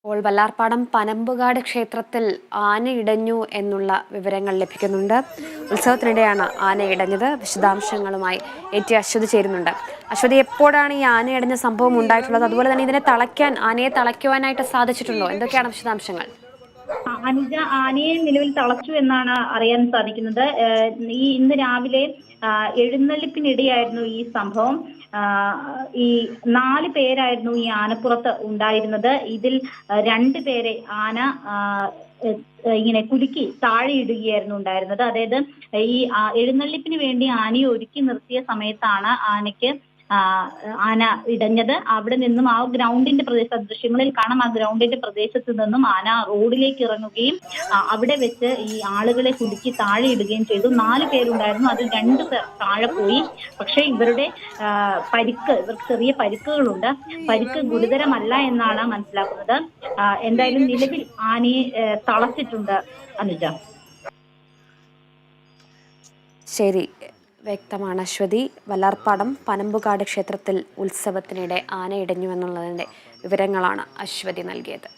വല്ലാർപാടം പനമ്പുകാട് ക്ഷേത്രത്തിൽ ആന ഇടഞ്ഞു എന്നുള്ള വിവരങ്ങൾ ലഭിക്കുന്നുണ്ട്. ഉത്സവത്തിനിടെയാണ് ആന ഇടഞ്ഞത്. വിശദാംശങ്ങളുമായി എ.ടി. അശ്വതി ചേരുന്നുണ്ട്. അശ്വതി, എപ്പോഴാണ് ഈ ആന ഇടഞ്ഞ സംഭവം ഉണ്ടായിട്ടുള്ളത്? അതുപോലെ തന്നെ ഇതിനെ ആനയെ തളയ്ക്കുവാനായിട്ട് സാധിച്ചിട്ടുണ്ടോ? എന്തൊക്കെയാണ് വിശദാംശങ്ങൾ? അനുജ, ആനയെ നിലവിൽ തളച്ചു എന്നാണ് അറിയാൻ സാധിക്കുന്നത്. ഇന്ന് രാവിലെ എഴുന്നള്ളിപ്പിനിടെയായിരുന്നു ഈ സംഭവം. ഈ 4 പേരായിരുന്നു ഈ ആനപ്പുറത്ത് ഉണ്ടായിരുന്നത്. ഇതിൽ 2 പേരെ ആന ഇങ്ങനെ കുലുക്കി താഴെ ഇടുകയായിരുന്നു ഉണ്ടായിരുന്നത്. അതായത് ഈ എഴുന്നള്ളിപ്പിന് വേണ്ടി ആനയെ ഒരുക്കി നിർത്തിയ സമയത്താണ് ആന ഇടഞ്ഞത്. അവിടെ നിന്നും ആ ഗ്രൗണ്ടിന്റെ ദൃശ്യങ്ങളിൽ കാണാം, ആ ഗ്രൗണ്ടിന്റെ പ്രദേശത്ത് നിന്നും ആന റോഡിലേക്ക് ഇറങ്ങുകയും അവിടെ വെച്ച് ഈ ആളുകളെ കുലുക്കി താഴെ ഇടുകയും ചെയ്തു. 4 പേരുണ്ടായിരുന്നു, അതിൽ 2 പേർ താഴെ പോയി. പക്ഷെ ഇവർക്ക് ചെറിയ പരിക്കുകളുണ്ട്. പരിക്ക് ഗുരുതരമല്ല എന്നാണ് മനസ്സിലാക്കുന്നത്. എന്തായാലും നിലവിൽ ആനയെ തളച്ചിട്ടുണ്ട് അനുജ. ശരി, വ്യക്തമാണ് അശ്വതി. വല്ലാർപാടം പനമ്പുകാട് ക്ഷേത്രത്തിൽ ഉത്സവത്തിനിടെ ആന ഇടഞ്ഞു എന്നുള്ളതിന്റെ വിവരങ്ങളാണ് അശ്വതി നൽകിയത്.